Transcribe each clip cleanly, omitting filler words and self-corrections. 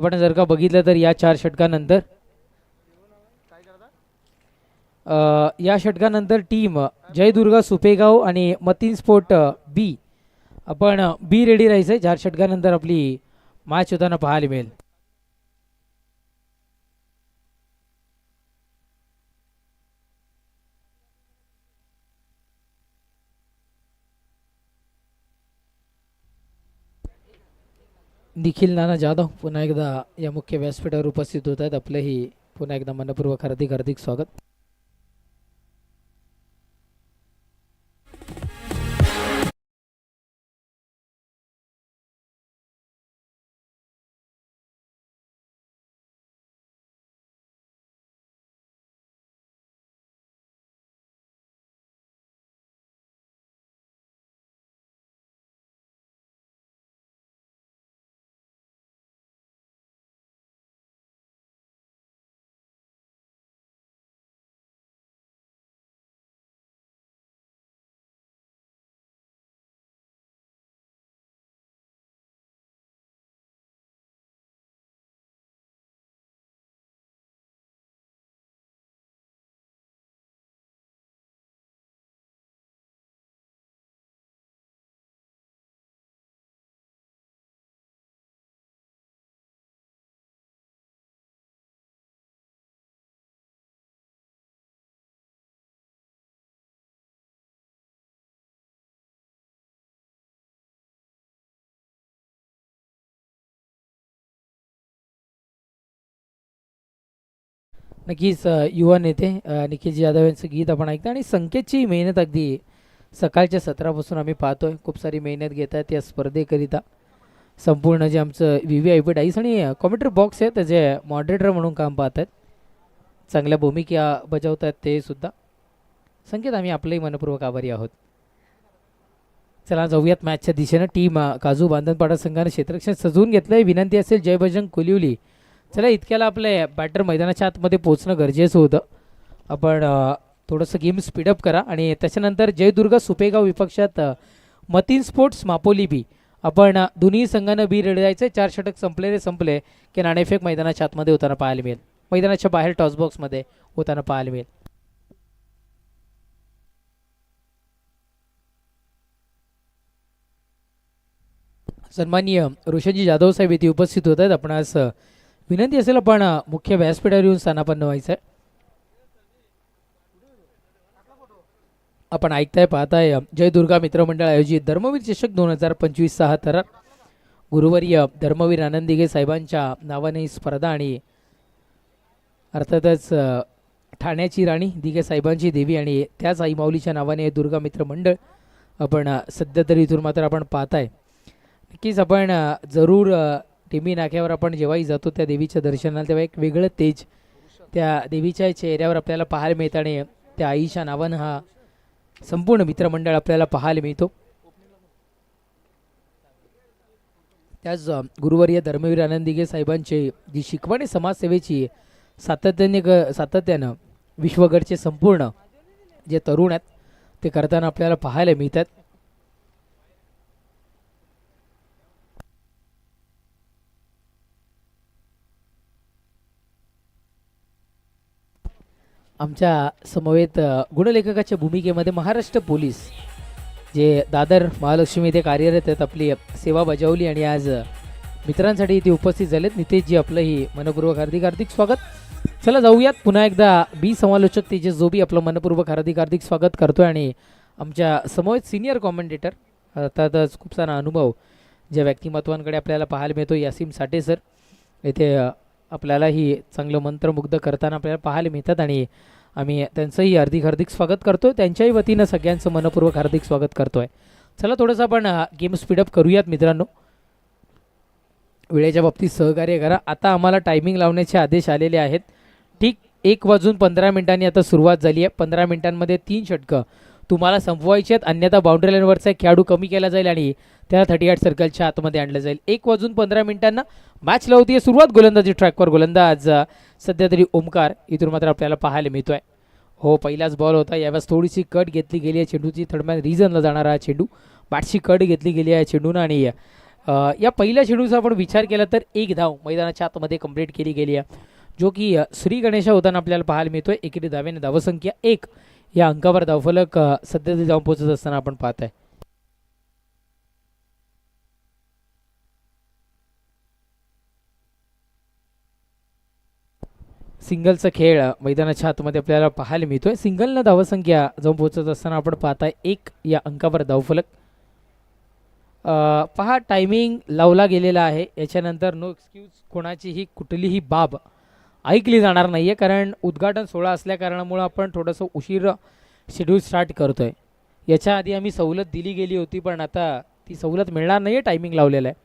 आपण जर का बघितलं तर या 4 षटकानंतर या षटकानंतर टीम जयदुर्गा सुपेगाव आणि मतीन स्पोर्ट बी आपण बी रेडी राहायचं. 4 षटकानंतर आपली मॅच होताना पाहायला मिळेल. निखिल नाना जाधव पुन्हा एकदा या मुख्य व्यासपीठावर उपस्थित होत आहेत. आपलंही पुन्हा एकदा मनपूर्वक हार्दिक हार्दिक स्वागत. नक्कीच युवा नेते निखिलजी यादव यांचं गीत आपण ऐकतो आणि संकेतची मेहनत अगदी सकाळच्या सत्रापासून आम्ही पाहतोय. खूप सारी मेहनत घेत आहेत या स्पर्धेकरिता. संपूर्ण जे आमचं VVIP डाईस आणि कॉमेंट्री बॉक्स आहे त्याचे मॉडरेटर म्हणून काम पाहत आहेत. चांगल्या भूमिका बजावत आहेत ते सुद्धा. संकेत आम्ही आपलंही मनपूर्वक आभारी आहोत. चला जाऊयात मॅचच्या दिशेनं. टीम काजू बांधनपाडा संघानं क्षेत्ररक्षण सजवून घेतलंय. विनंती असेल जय बजरंग कोलिवली. चला इतक्याला आपल्या बॅटर मैदानाच्या आतमध्ये पोहोचणं गरजेचं होतं. आपण थोडंसं गेम स्पीडअप करा आणि त्याच्यानंतर जयदुर्गा सुपेगाव विपक्षात मतीन स्पोर्ट्स मापोली बी आपण दोन्ही संघानं बी रेडी जायचं. 4 षटक संपले की नाणेफेक मैदानाच्या आतमध्ये होताना पाहायला मिळेल. मैदानाच्या बाहेर टॉस बॉक्समध्ये होताना पाहायला मिळेल. सन्माननीय रोशनजी जाधव साहेब येथे उपस्थित होत आहेत. आपण आज विनंती असेल आपण मुख्य व्यासपीठावर येऊन स्थानापन्न व्हायचं आहे. आपण ऐकताय पाहताय जय दुर्गा मित्रमंडळ आयोजित धर्मवीर चषक 2025 हा थरार गुरुवर्य धर्मवीर आनंद दिघे साहेबांच्या नावाने स्पर्धा आणि अर्थातच ठाण्याची राणी दिघे साहेबांची देवी आणि त्याच आई माऊलीच्या नावाने दुर्गा मित्रमंडळ आपण सध्या तरी इथून मात्र आपण पाहताय. नक्कीच आपण जरूर टिंबी नाक्यावर आपण जेव्हाही जातो त्या देवीच्या दर्शनाला तेव्हा एक वेगळं तेज त्या देवीच्या चेहऱ्यावर आपल्याला पाहायला मिळतं आणि त्या आईच्या नावानं हा संपूर्ण मित्रमंडळ आपल्याला पाहायला मिळतो. त्याच गुरुवर्य धर्मवीर आनंद दिघे साहेबांचे जी शिकवण समाजसेवेची सातत्यानं विश्वगडचे संपूर्ण जे तरुण आहेत ते करताना आपल्याला पाहायला मिळतात. आमच्या समवेत गुणलेखकाच्या भूमिकेमध्ये महाराष्ट्र पोलीस जे दादर महालक्ष्मी इथे कार्यरत आहेत आपली सेवा बजावली आणि आज मित्रांसाठी इथे उपस्थित झालेत. नितेशजी आपलंही मनपूर्वक हार्दिक हार्दिक स्वागत. चला जाऊयात पुन्हा एकदा बी समालोचक तेजस जोबी आपलं मनपूर्वक हार्दिक हार्दिक स्वागत करतोय आणि आमच्या समवेत सिनियर कॉमेंटेटर अर्थातच खूप सारा अनुभव ज्या व्यक्तिमत्वांकडे आपल्याला पाहायला मिळतो यासीम साठे सर इथे आपल्यालाही चांगलं मंत्रमुग्ध करताना आपल्याला पाहायला मिळतात आणि आम्ही त्यांचंही हार्दिक हार्दिक स्वागत करतोय. त्यांच्याही वतीनं सगळ्यांचं मनपूर्वक हार्दिक स्वागत करतोय. चला थोडंसं आपण गेम स्पीडअप करूयात मित्रांनो. वेळेच्या बाबतीत सहकार्य करा. आता आम्हाला टायमिंग लावण्याचे आदेश आलेले आहेत. ठीक 1:15 आता सुरुवात झाली आहे. 15 मिनिटांमध्ये 3 षटकं तुम्हाला संपवायचे आहेत. अन्यथा बाउंड्री लाईनवरचा एक खेळाडू कमी केला जाईल आणि त्याला 38 सर्कलच्या आतमध्ये आणलं जाईल. 1:15 मॅच लावती आहे सुरुवात. गोलंदाजी ट्रॅकवर गोलंदाज सध्या तरी ओमकार इथून मात्र आपल्याला पाहायला मिळतोय. हो पहिलाच बॉल होता. यावेळेस थोडीशी कट घेतली गेली आहे चेंडूची. थर्डमॅन रिझनला जाणारा चेंडू बॅटची कट घेतली गेली आहे चेंडूनं आणि या पहिल्या चेंडूचा आपण विचार केला तर एक धाव मैदानाच्या आतमध्ये कंप्लीट केली गेली आहे, जो की श्री गणेशा होताना आपल्याला पाहायला मिळतोय. एकेरी धावेने धावसंख्या 1 या अंकावर धावफलक सध्या ते जाऊन पोहोचत असताना आपण पाहत आहे. सिंगलचा खेळ मैदानाच्या आतमध्ये आपल्याला पाहायला मिळतोय. सिंगलनं धावसंख्या जाऊन पोहोचत असताना आपण पाहताय 1 या अंकावर धावफलक. पहा टायमिंग लावला गेलेला आहे, याच्यानंतर नो एक्सक्यूज कोणाचीही कुठलीही बाब ऐकली जाणार नाही आहे, कारण उद्घाटन सोहळा असल्या कारणामुळं आपण थोडंसं उशीर शेड्यूल स्टार्ट करतो आहे. याच्या आधी आम्ही सवलत दिली गेली होती, पण आता ती सवलत मिळणार नाही आहे, टायमिंग लावलेला आहे.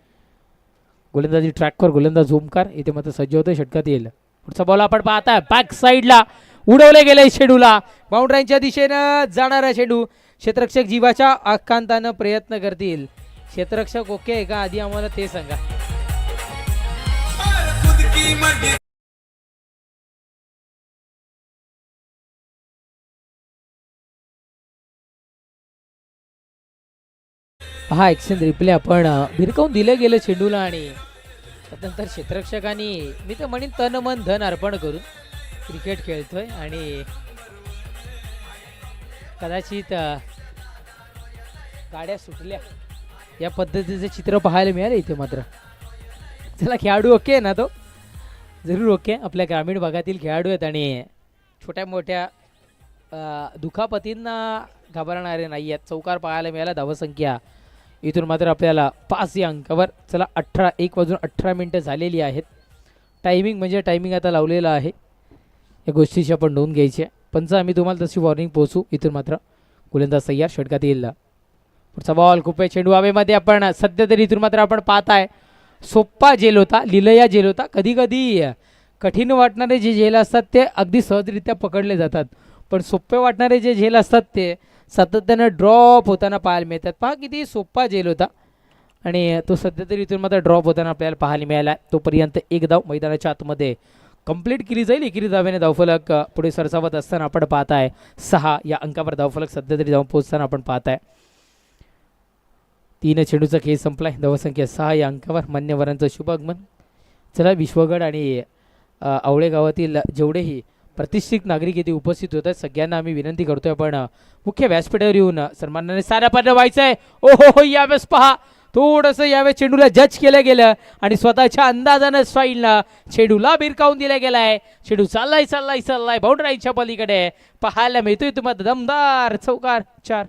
गोलंदाजी ट्रॅकवर गोलंदाज ओमकार इथे मात्र सज्ज होते, षटकात येईल. पुढचा बॉल आपण पाहताय बॅक साईडला उडवले गेले चेंडूला, बाउंड्राईच्या दिशेनं जाणारा चेंडू. क्षेत्ररक्षक जीवाच्या आकांतानं प्रयत्न करतील. क्षेत्ररक्षक ओके आहे का आधी आम्हाला ते सांगा. हा एक्शन रिप्ले आपण भिरकावून दिलं गेलं चेंडूला, आणि त्यानंतर क्षेत्ररक्षकांनी मी तर म्हणेन तन मन धन अर्पण करून क्रिकेट खेळतोय, आणि कदाचित गाड्या सुटल्या या पद्धतीचे चित्र पाहायला मिळाले इथे मात्र. चला खेळाडू ओके आहे ना, तो जरूर ओके. आपल्या ग्रामीण भागातील खेळाडू आहेत आणि छोट्या मोठ्या दुखापतींना घाबरणारे नाही आहेत. चौकार पाहायला मिळाला, धावसंख्या इथून मात्र आपल्याला 5 या अंकावर. चला 1:18 झालेली आहेत. टायमिंग म्हणजे टायमिंग आता लावलेलं आहे, या गोष्टीची आपण नोंद घ्यायची आहे. पंच आम्ही तुम्हाला तशी वॉर्निंग पोहोचू. इथून मात्र गोलंदाज तयार, षटकात येईल. पुढचा बॉल खूप आहे, चेंडू हवेमध्ये. आपण सध्या तरी इथून मात्र आपण पाहताय सोप्पा झेल होता, लिलया झेल होता. कधी कधी कठीण वाटणारे जे झेल असतात ते अगदी सहजरित्या पकडले जातात, पण सोपे वाटणारे जे झेल असतात ते सातत्यानं ड्रॉप होताना पाहायला मिळतात. पहा किती सोपा झेल होता, आणि तो सध्या तरी इथून मात्र ड्रॉप होताना आपल्याला पाहायला मिळाला. तोपर्यंत एक धाव मैदानाच्या आतमध्ये कंप्लीट केली जाईल. एकेरी धावेने धावफलक पुढे सरसावत असताना आपण पाहताय 6 या अंकावर धावफलक सध्या तरी जाऊन पोहोचताना आपण पाहताय. 3 चेंडूचा खेळ संपलाय, धावसंख्या 6 या अंकावर. मान्यवरांचं शुभ आगमन. चला विश्वगड आणि आवळे गावातील जेवढेही प्रतिष्ठित नागरिक येथे उपस्थित होतात सगळ्यांना आम्ही विनंती करतोय, आपण मुख्य व्यासपीठावर येऊन सन्मानाने साऱ्या पात्र व्हायचं आहे. हो यावेळेस पहा थोडंसं यावेळेस चेंडूला जज केलं गेलं आणि स्वतःच्या अंदाजानं स्टाईलनं चेंडूला भिरकावून दिला गेलाय. चेंडू चाललाय बाउंड्राईच्या पलीकडे पाहायला मिळतोय तुम्हाला दमदार चौकार 4.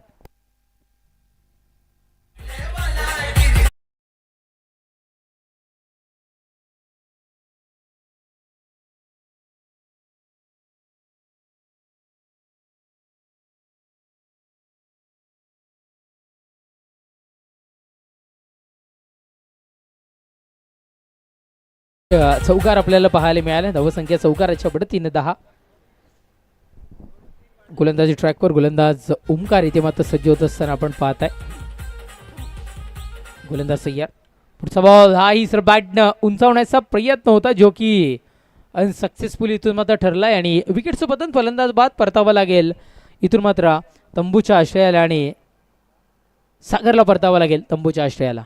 चौकार आपल्याला पाहायला मिळाले. धावसंख्या चौकाराच्या पडतीने 10. गोलंदाजी ट्रॅकवर गोलंदाज ओमकार इथे मात्र सज्ज होत असताना आपण पाहताय. गोलंदाज तयार. पुढचा बॉल हाही सर बॅटनं उंचावण्याचा प्रयत्न होता, जो की अनसक्सेसफुल इथून मात्र ठरलाय, आणि विकेटचं पतन फलंदाज बाद परतावं लागेल. इथून मात्र तंबूच्या आश्रयाला आणि सागरला परतावं लागेल तंबूच्या आश्रयाला.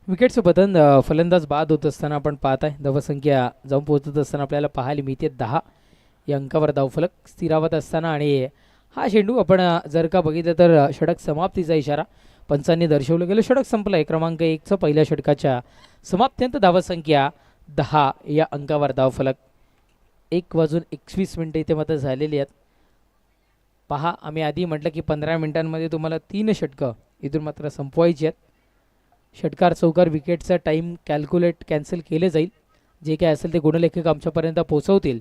विकेटचं पतन फलंदाज बाद होत असताना आपण पाहत आहे. धावसंख्या जाऊन पोहोचत असताना आपल्याला पाहायला मिळते 10 या अंकावर धावफलक स्थिरावत असताना. आणि हा चेंडू आपण जर का बघितलं तर षटक समाप्तीचा इशारा पंचांनी दर्शवलं गेलं. षटक संपलंय. क्रमांक 1चं पहिल्या षटकाच्या समाप्त्यंत धावसंख्या 10 या अंकावर धावफलक. 1:21 इथे मात्र झालेली आहेत. पहा, आम्ही आधी म्हटलं की 15 मिनिटांमध्ये तुम्हाला 3 षटकं इथून मात्र संपवायची आहेत. षटकार चौकार विकेटचा टाईम कॅन्सल केले जाईल. जे काय असेल ते गुणलेखक आमच्यापर्यंत पोहोचवतील.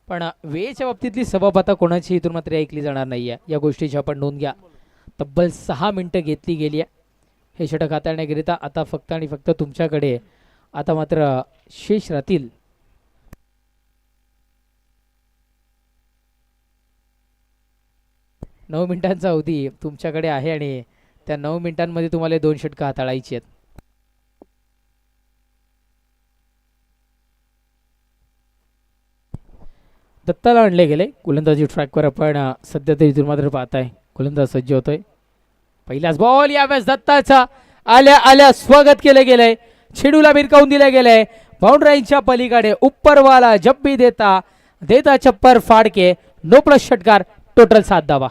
पण वेळेच्या बाबतीतली सबाब आता कोणाची इथून मात्र ऐकली जाणार नाही आहे. या गोष्टीची आपण नोंद घ्या. तब्बल 6 मिनटं घेतली गेली आहे हे षटक हाताळण्याकरिता. आता फक्त आणि फक्त तुमच्याकडे आता मात्र शेष राहतील 9 मिनिटांचा अवधी तुमच्याकडे आहे आणि त्या 9 मिनिटांमध्ये तुम्हाला 2 षटकं हाताळायची आहेत. दत्ताला आणले गेले गोलंदाजी ट्रॅकवर. आपण सध्या तरी इथून मात्र पाहताय गोलंदाज सज्ज होतोय. पहिलाच बॉल यावेळेस दत्ताचा आल्या आल्या स्वागत केलं गेलंय. चेंडूला भिरकावून दिलं गेलंय बाउंड्राईनच्या पलीकडे. उपरवाला जब्बी देता चप्पर फाडके. नो प्लस षटकार. टोटल 7 धावा.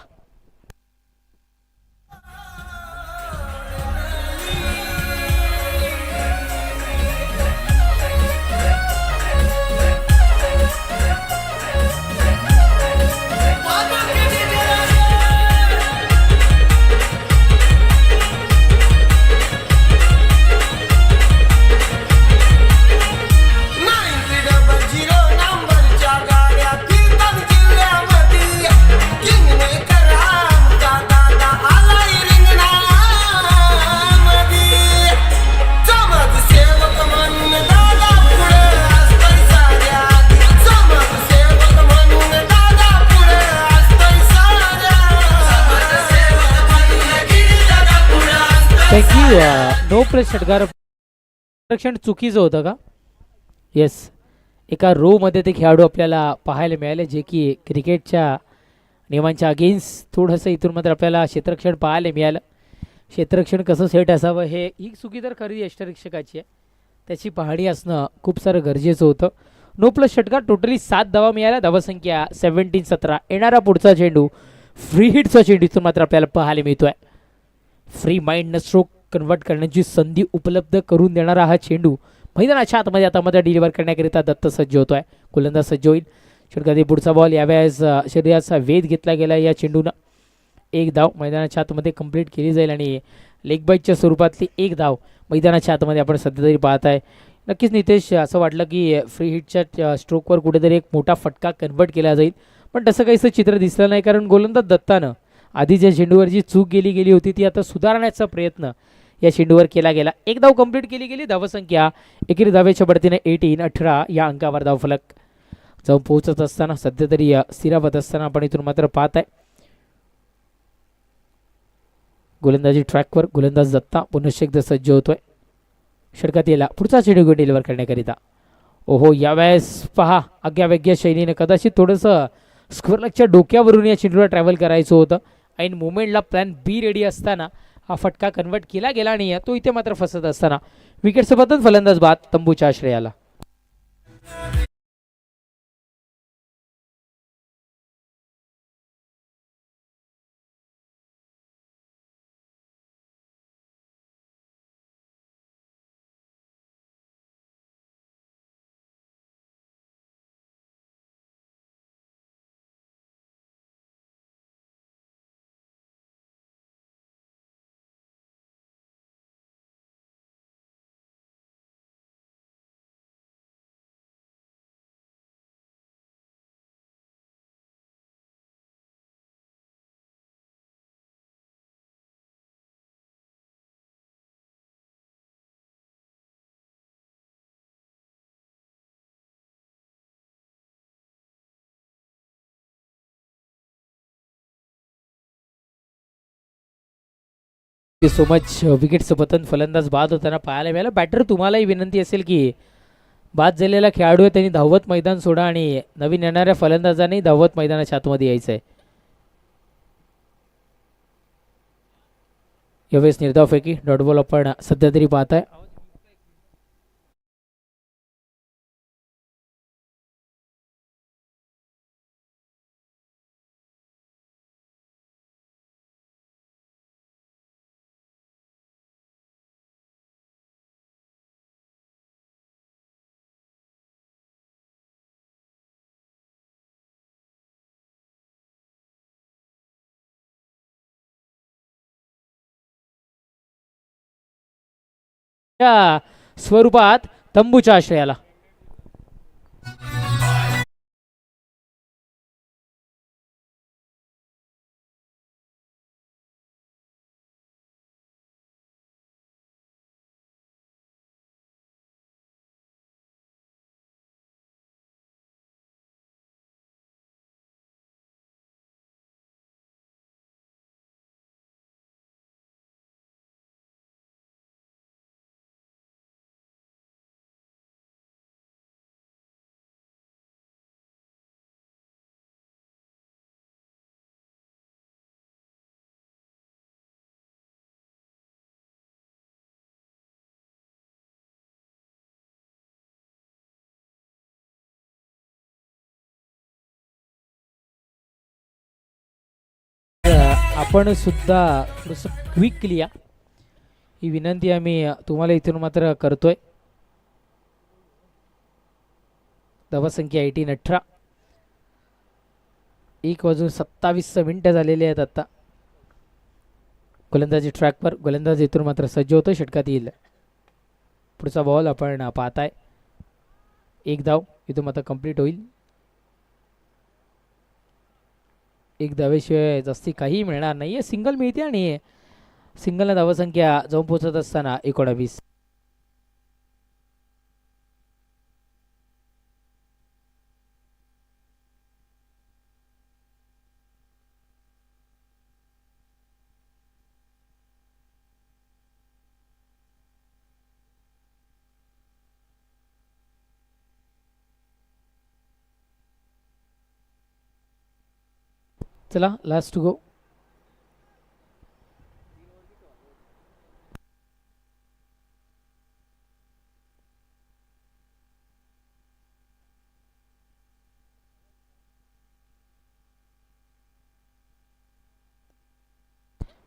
नो प्लस षटकार रक्षण चुकीचं होतं का? येस, एका रो मध्ये ते खेळाडू आपल्याला पाहायला मिळाले जे की क्रिकेटच्या नियमांच्या अगेन्स्ट थोडंसं इथून मात्र आपल्याला क्षेत्ररक्षण पाहायला मिळालं. क्षेत्ररक्षण कसं सेट असावं ही चुकी तर खरी यष्टरक्षकाची आहे. त्याची पाहणी असणं खूप सारं गरजेचं होतं. नो प्लस षटकार. टोटली 7 धावा मिळाल्या. धावसंख्या 17-17. येणारा पुढचा चेंडू फ्री हिटचा चेंडू इथून मात्र आपल्याला पाहायला मिळतोय. फ्री माइंड न स्ट्रोक कन्वर्ट करण्याची संधी उपलब्ध करून देणारा हा चेंडू मैदानाच्या आतमध्ये आता मध्ये डिलिव्हर करण्याकरिता दत्त सज्ज होतोय. गोलंदाज सज्ज होईल. षटकातील पुढचा बॉल यावेळेस शरीराचा वेध घेतला गेला. या चेंडूनं 1 धाव मैदानाच्या आतमध्ये कंप्लीट केली जाईल आणि लेग बाईटच्या स्वरूपातली 1 धाव मैदानाच्या आतमध्ये आपण सध्या तरी पाहत आहे. नक्कीच नितेश, असं वाटलं की फ्री हिटच्या स्ट्रोकवर कुठेतरी एक मोठा फटका कन्वर्ट केला जाईल, पण तसं काहीसं चित्र दिसलं नाही. कारण गोलंदाज दत्तानं आधी ज्या चेंडूवर जी चूक गेली होती ती आता सुधारण्याचा प्रयत्न या चेंडूवर केला गेला. 1 धाव कंप्लीट केली गेली. धावसंख्या एकेरी धावेच्या बढतीने 18-18 या अंकावर धावफलक जाऊन पोहोचत असताना सध्या तरी स्थिरावत असताना आपण इथून मात्र पाहत आहे. गोलंदाजी ट्रॅकवर गोलंदाज दत्ता पुनश्च एकदा सज्ज होतोय. षटकात याला पुढचा चेंडू डिलिव्हर करण्याकरिता. ओहो, यावेळेस पहा आज्ञावेग्य शैलीने कदाचित थोडंसं स्क्वेअरलॅगच्या डोक्यावरून या चेंडूला ट्रॅव्हल करायचं होतं. ऐन मुवमेंटला प्लॅन बी रेडी असताना हा फटका कन्वर्ट केला गेला नाही. तो इथे मात्र फसत असताना विकेटचं पतन. फलंदाज बाद तंबूच्या आश्रयाला. So much. विकेटचं पतन. फलंदाज बाद होताना पाहायला मिळालं. बॅटर तुम्हालाही विनंती असेल की बाद झालेला खेळाडू आहे त्यांनी धावत मैदान सोडा आणि नवीन येणाऱ्या फलंदाजांनी धावत मैदानाच्या आतमध्ये यायचं आहे. यावेळेस निर्धावपैकी डॉट बॉल आपण सध्या तरी पाहताय. या स्वरूपात तंबूच्या आश्रयाला. आपण सुद्धा थोडंसं क्विकली या, ही विनंती आम्ही तुम्हाला इथून मात्र करतोय. धावसंख्या 18. 1:27 झालेले आहेत आता. गोलंदाजी ट्रॅकवर, गोलंदाज इथून मात्र सज्ज होतो, षटकात येईल. पुढचा बॉल आपण पाहताय, एक धाव इथून मात्र कंप्लीट होईल. एक धावेशिवाय जास्ती काही मिळणार नाहीये, सिंगल मिळते आणि सिंगलला धावसंख्या जाऊन पोहोचत असताना 19. चला लास्ट गो.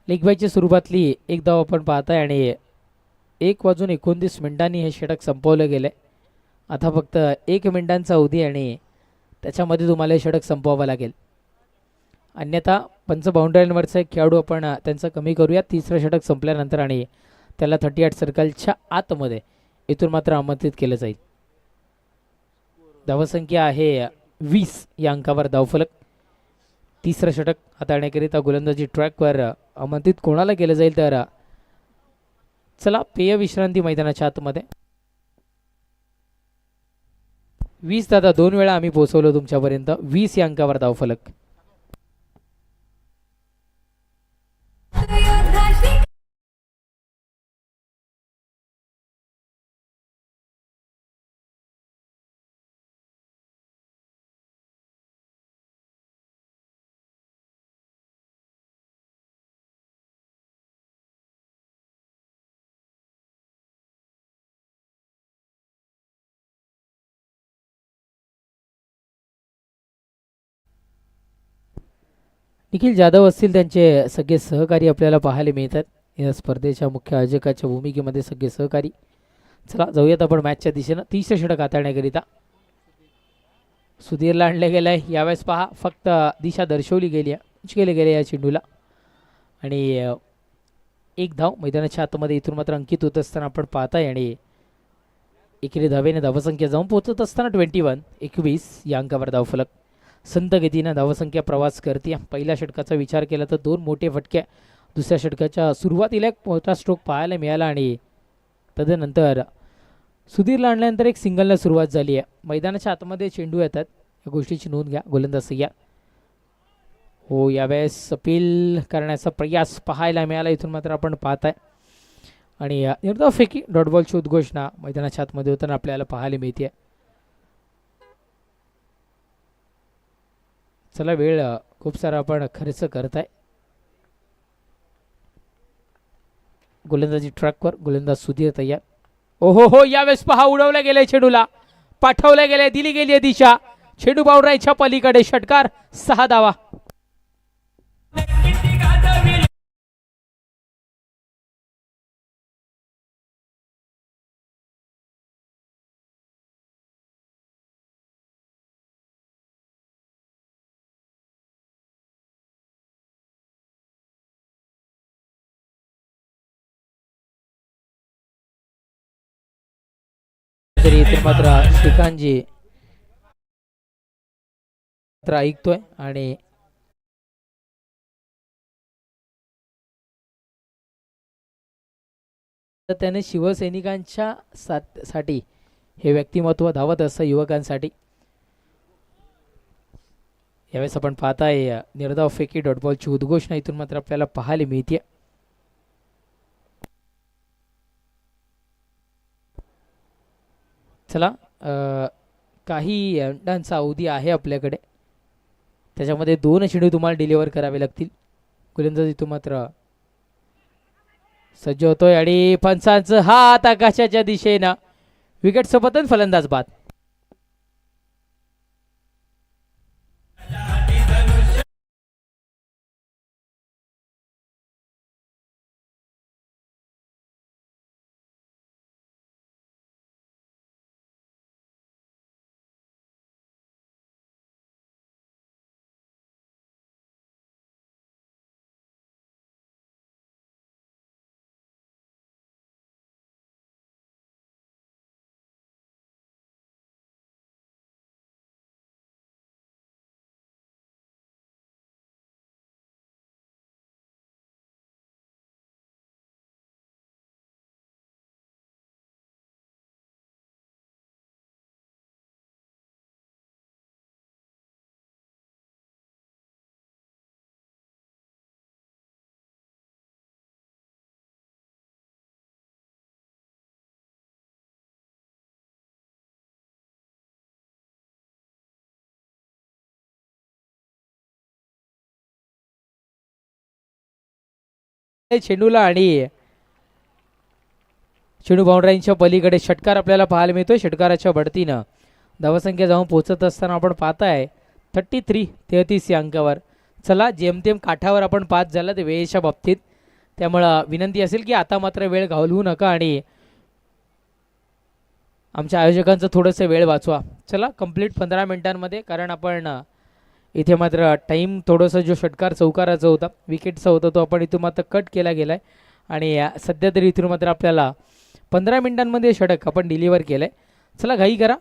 लेगबायच्या सुरुवातली एक धाव आपण पाहताय आणि 1:29 हे षटक संपवलं गेलंय. आता फक्त 1 मिनिटांचा अवधी आणि त्याच्यामध्ये तुम्हाला हे षटक संपवावं लागेल, अन्यथा पंच बाउंड्रीवरचा एक खेळाडू आपण त्यांचं कमी करूया तिसरं षटक संपल्यानंतर आणि त्याला 38 सर्कलच्या आतमध्ये इथून मात्र आमंत्रित केलं जाईल. धावसंख्या आहे 20 या अंकावर धावफलक. तिसरं षटक हाताळण्याकरिता गोलंदाजी ट्रॅकवर आमंत्रित कोणाला केलं जाईल तर चला पेय विश्रांती मैदानाच्या आतमध्ये. 20 दादा 2 वेळा आम्ही पोहोचवलो तुमच्यापर्यंत. 20 या अंकावर धावफलक. निखिल जाधव असतील त्यांचे सगळे सहकारी आपल्याला पाहायला मिळतात या स्पर्धेच्या मुख्य आयोजकाच्या भूमिकेमध्ये, सगळे सहकारी. चला जाऊयात आपण मॅचच्या दिशेनं. तिसरं षटक हाताळण्याकरिता सुधीरला आणलं गेलं आहे. यावेळेस पहा फक्त दिशा दर्शवली गेली आहे, केले गेले या चेंडूला आणि एक धाव मैदानाच्या आतमध्ये इथून मात्र अंकित होत असताना आपण पाहताय आणि एकेरी धावेने धावसंख्या जाऊन पोहोचत असताना 21 या अंकावर धावफलक. संत गतीनं धावसंख्या प्रवास करते. पहिल्या षटकाचा विचार केला तर 2 मोठे फटके दुसऱ्या षटकाच्या सुरुवातीला एक मोठा स्ट्रोक पाहायला मिळाला आणि तदनंतर सुधीरला आणल्यानंतर एक सिंगलला सुरुवात झाली आहे. मैदानाच्या आतमध्ये चेंडू येतात, या गोष्टीची नोंद घ्या गोलंदाज सय्या. हो, यावेळेस अपील करण्याचा प्रयास पाहायला मिळाला इथून मात्र आपण पाहताय आणि निर्धावफेकी डॉट बॉलची उद्घोषणा मैदानाच्या आतमध्ये होताना आपल्याला पाहायला मिळते. चला वेळ खूप सारा आपण खर्च करताय. गोलंदाजी ट्रॅकवर गोलंदाज सुधीर तयार. ओहो हो, यावेळेस पहा उडवल्या गेले चेंडूला, पाठवल्या गेले, दिली गेली दिशा, चेंडू बाउंड्रीच्या पलीकडे, षटकार 6 धावा. तरी इथे मात्र श्रीकांतजी मात्र ऐकतोय आणि त्याने शिवसैनिकांच्या साठी हे व्यक्तिमत्व धावत असतं युवकांसाठी. यावेळेस आपण पाहताय निर्धाव फेकी डॉट बॉलची उद्घोषणा इथून मात्र आपल्याला पाहायला मिळते. चला काही अंडांचा अवधी आहे आपल्याकडे, त्याच्यामध्ये 2 चेंडू तुम्हाला डिलिव्हर करावे लागतील. गोलंदाज इथून मात्र सज्ज होतोय आणि पंचांचं हात आकाशाच्या दिशेनं, विकेट सोबत फलंदाज बाद. चेंडूला आणि चेंडू बाउंड्राईंच्या पलीकडे षटकार आपल्याला पाहायला मिळतोय. षटकाराच्या बढतीनं धावसंख्या जाऊन पोहोचत असताना आपण पाहताय 33 या अंकावर. चला जेमतेम काठावर आपण पाच झाला ते वेळेच्या बाबतीत, त्यामुळं विनंती असेल की आता मात्र वेळ घालवू नका आणि आमच्या आयोजकांचं थोडंसं वेळ वाचवा. चला कंप्लीट 15 मिनिटांमध्ये, कारण आपण इथे मात्र टाईम थोडंसं जो षटकार चौकाराचा होता विकेटचा होता तो आपण इथून मात्र कट केला गेला आहे आणि सध्या तरी इथून मात्र आपल्याला 15 मिनिटांमध्ये षटक आपण डिलिव्हर केलं आहे. चला घाई करा,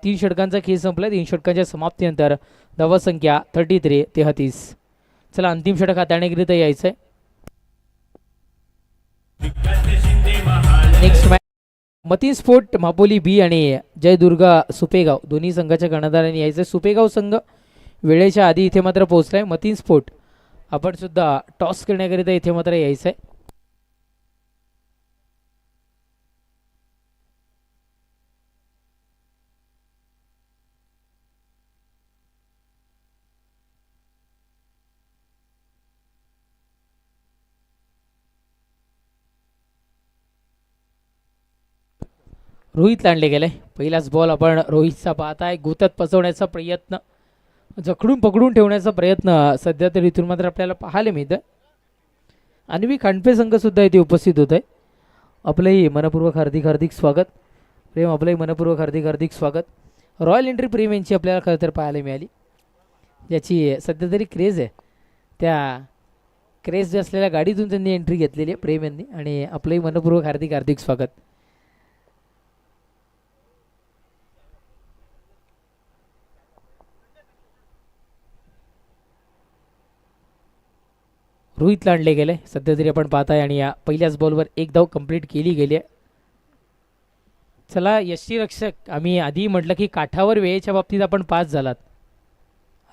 3 षटकांचा खेळ संपला. 3 षटकांच्या समाप्तीनंतर धावसंख्या 33. चला अंतिम षटक हाताळण्याकरिता यायचं आहे. नेक्स्ट मॅच मतीन स्पोर्ट मापोली बी आणि जयदुर्गा सुपेगाव दोन्ही संघाच्या कर्णधारांनी यायचं. सुपेगाव संघ वेळेच्या आधी इथे मात्र पोहोचलाय. मतीन स्पोर्ट आपण सुद्धा टॉस करण्याकरिता इथे मात्र यायचं आहे. रोहित लांडले गेले. पहिलाच बॉल आपण रोहितचा पाहताय. गोत्यात फसवण्याचा प्रयत्न, जखडून पकडून ठेवण्याचा प्रयत्न सध्या तर इथून मात्र आपल्याला पाहायला मिळतं. अन्वी खांडपे संघ सुद्धा इथे उपस्थित होत आहे. आपलंही मनपूर्वक हार्दिक स्वागत. प्रेम आपलंही मनपूर्वक हार्दिक स्वागत. रॉयल एंट्री प्रेम यांची आपल्याला खरं तर पाहायला मिळाली, ज्याची सध्या तरी क्रेज आहे. त्या क्रेज असलेल्या गाडीतून त्यांनी एंट्री घेतलेली आहे प्रेम यांनी, आणि आपलंही मनपूर्वक हार्दिक स्वागत. रोहित लांडले गेले सध्या तरी आपण पाहताय आणि या पहिल्याच बॉलवर एक धाव कंप्लीट केली गेली आहे. चला यष्टीरक्षक, आम्ही आधी म्हटलं की काठावर वेळेच्या बाबतीत आपण पास झालात.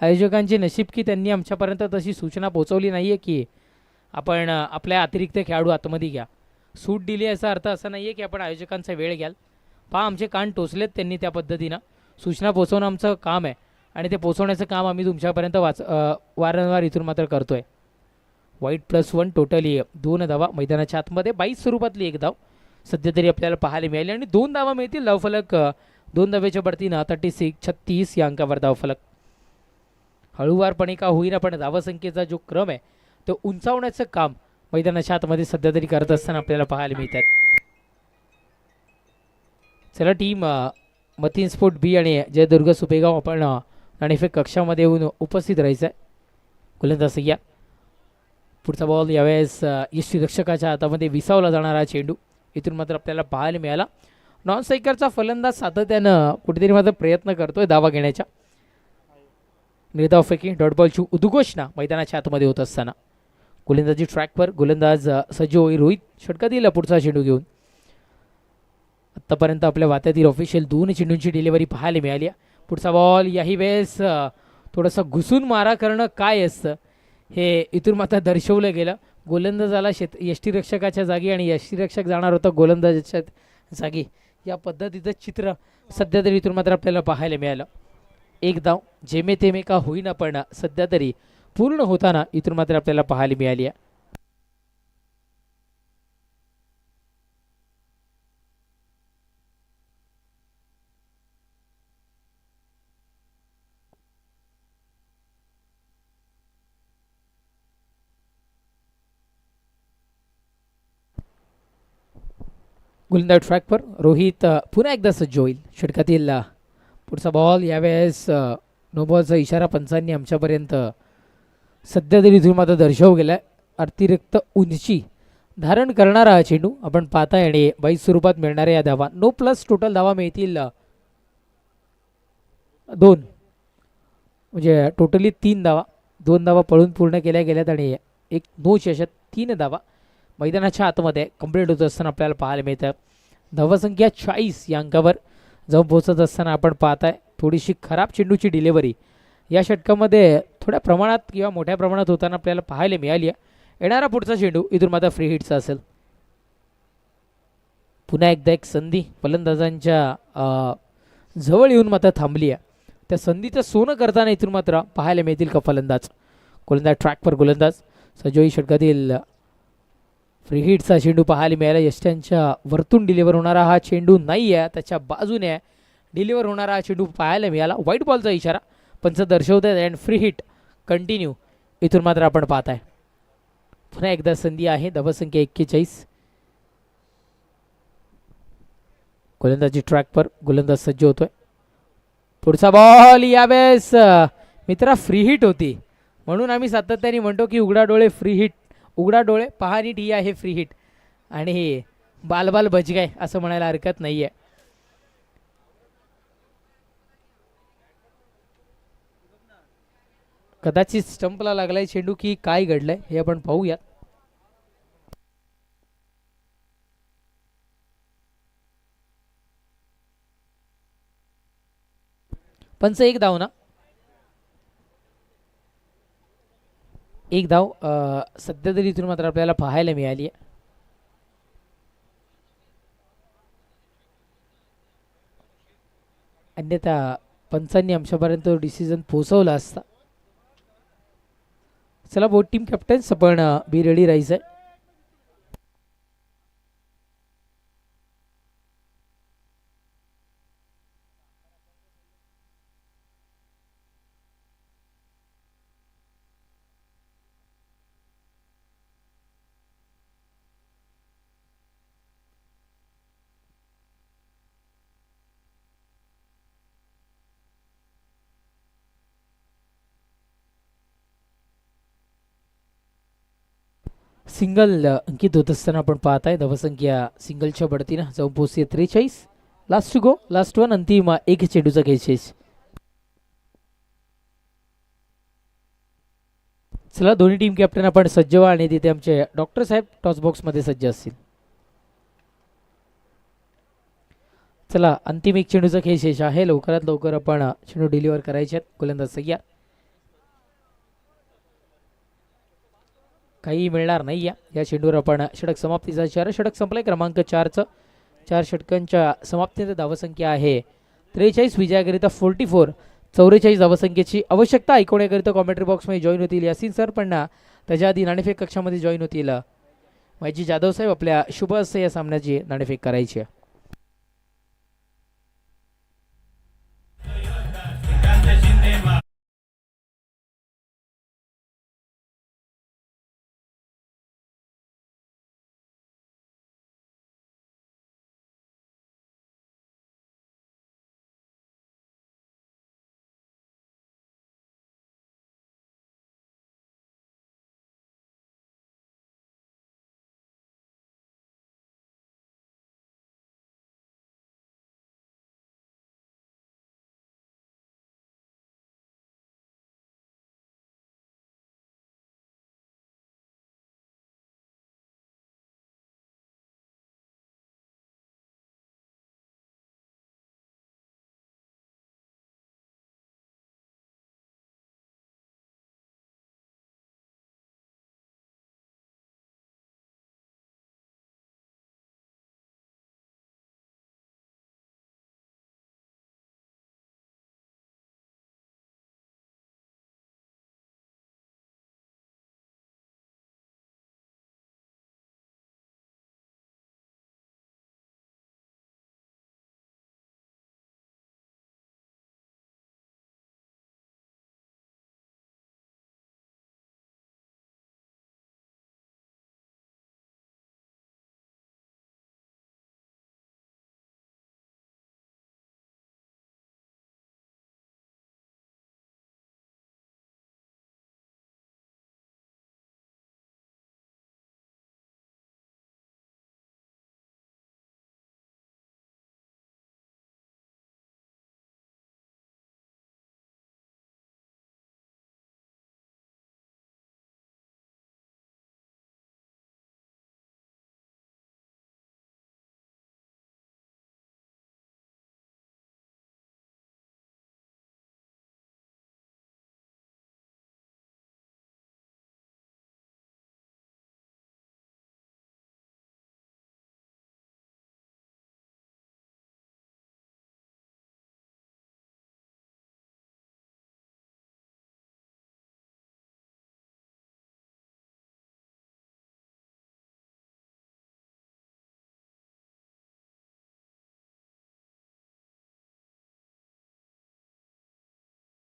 आयोजकांचे नशीब की त्यांनी आमच्यापर्यंत तशी सूचना पोहोचवली नाही आहे की आपण आपल्या अतिरिक्त खेळाडू आतमध्ये घ्या. सूट दिली याचा अर्थ असा नाही आहे की आपण आयोजकांचा वेळ घ्याल. पहा आमचे कान टोचलेत त्यांनी त्या पद्धतीनं. सूचना पोहोचवणं आमचं काम आहे आणि ते पोहोचवण्याचं काम आम्ही तुमच्यापर्यंत वारंवार इथून मात्र करतो आहे. वाईट +1 टोटली 2 धावा मैदानाच्या आतमध्ये. 22 स्वरूपातली 1 धाव सध्या तरी आपल्याला पाहायला मिळाली आणि 2 धावा मिळतील. धावफलक 2 धावेच्या बढतीनं 36 या अंकावर धावफलक. हळूवारपणे का होईना पण धावसंख्येचा जो क्रम आहे तो उंचावण्याचं काम मैदानाच्या आतमध्ये सध्या तरी करत असताना आपल्याला पाहायला मिळतात. चला टीम मतीन स्पोर्ट बी आणि जयदुर्ग सुपेगाव आपण नाणेफेक कक्षामध्ये येऊन उपस्थित राहायचं आहे. गोलंदाज या पुढचा बॉल यावेळेस यष्टीरक्षकाच्या हातामध्ये विसावला जाणारा चेंडू इथून मात्र आपल्याला पाहायला मिळाला. नॉन स्ट्रायकरचा फलंदाज सातत्यानं कुठेतरी मात्र प्रयत्न करतोय धावा घेण्याच्या. निर्धाव फेकी डॉट बॉलची उद्घोषणा मैदानाच्या आतमध्ये होत असताना गोलंदाजी ट्रॅकवर गोलंदाज सज्ज होई. रोहित षटका दिला पुढचा चेंडू घेऊन. आत्तापर्यंत आपल्या वात्यातील ऑफिशियल 2 चेंडूंची डिलिव्हरी पाहायला मिळाली. पुढचा बॉल याही वेळेस थोडंसं घुसून मारा करणं काय असतं हे इथून मात्र दर्शवलं गेलं. गोलंदाजाला यष्टीरक्षकाच्या जागी आणि यष्टीरक्षक जाणार होता गोलंदाजाच्या जागी. या पद्धतीचं चित्र सध्या तरी इथून मात्र आपल्याला पाहायला मिळालं. एक धाव जेमे तेमे का होईना पण सध्या तरी पूर्ण होताना इथून मात्र आपल्याला पाहायला मिळाली आहे. गोलंदाज ट्रॅकवर रोहित पुन्हा एकदा सज्ज होईल. षटकातील पुढचा बॉल यावेळेस नो बॉलचा इशारा पंचांनी आमच्यापर्यंत सध्या तरी इथून मात्र दर्शव गेलाय. अतिरिक्त उंची धारण करणारा हा चेंडू आपण पाहताय आणि 22 स्वरूपात मिळणाऱ्या या धावा. नो प्लस टोटल धावा मिळतील 2, म्हणजे टोटली 3 धावा. 2 धावा पळून पूर्ण केल्या गेल्यात आणि एक नो चषक 3 धावा मैदानाच्या आतमध्ये कंप्लीट होत असताना आपल्याला पाहायला मिळतं. धावसंख्या 40 या अंकावर जाऊन पोहोचत असताना आपण पाहताय थोडीशी खराब चेंडूची डिलिव्हरी या षटकामध्ये थोड्या प्रमाणात किंवा मोठ्या प्रमाणात होताना आपल्याला पाहायला मिळाली आहे. येणारा पुढचा चेंडू इथून मात्र फ्री हिटचा असेल. पुन्हा एकदा एक संधी फलंदाजांच्या जवळ येऊन मात्र थांबली आहे. त्या संधीचं सोनं करताना इथून मात्र पाहायला मिळतील का फलंदाज. गोलंदाज ट्रॅकवर गोलंदाज सजोई षटकातील फ्री हिटचा चेंडू पाहायला मिळाला. यष्ट्यांच्या वरतून डिलिव्हर होणारा हा चेंडू नाही आहे, त्याच्या बाजूने डिलिव्हर होणारा हा चेंडू पाहायला मिळाला. व्हाईट बॉलचा इशारा पंच दर्शवत आहेत अँड फ्री हिट कंटिन्यू इथून मात्र आपण पाहताय. पुन्हा एकदा संधी आहे. धावसंख्या 41. गोलंदाजी ट्रॅकवर गोलंदाज सज्ज होतोय. पुढचा बॉल यावेळेस मित्रा फ्री हिट होती म्हणून आम्ही सातत्याने म्हणतो की उघडा डोळे फ्री हिट, उघडा डोळे पहा नीट ही आहे फ्री हिट आणि बाल बाल बचगाय असं म्हणायला हरकत नाहीये. कदाचित स्टंपला लागलाय चेंडू की काय घडलंय हे आपण पाहूयात. पंच एक धाव ना, एक धाव सध्या तरी इथून मात्र आपल्याला पाहायला मिळाली आहे. अन्यथा पंचांनी आमच्यापर्यंत डिसिजन पोहोचवला असता. चला बोथ टीम कॅप्टन्स आपण बी रेडी राहायचं आहे. सिंगल अंकित होत असताना आपण पाहताय. धावसंख्या सिंगलच्या बढतीनं जाऊन पोहोचते 43. Last to go, last one, अंतिम एक चेंडूचा खेळ. चला दोन्ही टीम कॅप्टन आपण सज्ज व्हा आणि तिथे आमचे डॉक्टर साहेब टॉस बॉक्समध्ये सज्ज असतील. चला अंतिम एक चेंडूचा खेळ शेष आहे. लवकरात लवकर आपण चेंडू डिलिव्हर करायचे आहेत. गोलंदाज सय्या काही मिळणार नाही या चेंडूवर आपण षटक समाप्तीचा इशारा. षटक संपलाय क्रमांक 4चं. 4 षटकांच्या समाप्तीनंतर धावसंख्या आहे 43. विजयाकरिता 44. 44 धावसंख्येची आवश्यकता ऐकवण्याकरिता कॉमेंट्री बॉक्समध्ये जॉईन होतील यासीन सर, पण त्याच्या आधी नाणेफेक कक्षामध्ये जॉईन होतील माजी जाधव साहेब. आपल्या शुभ हस्ते या सामन्याची नाणेफेक करायची आहे.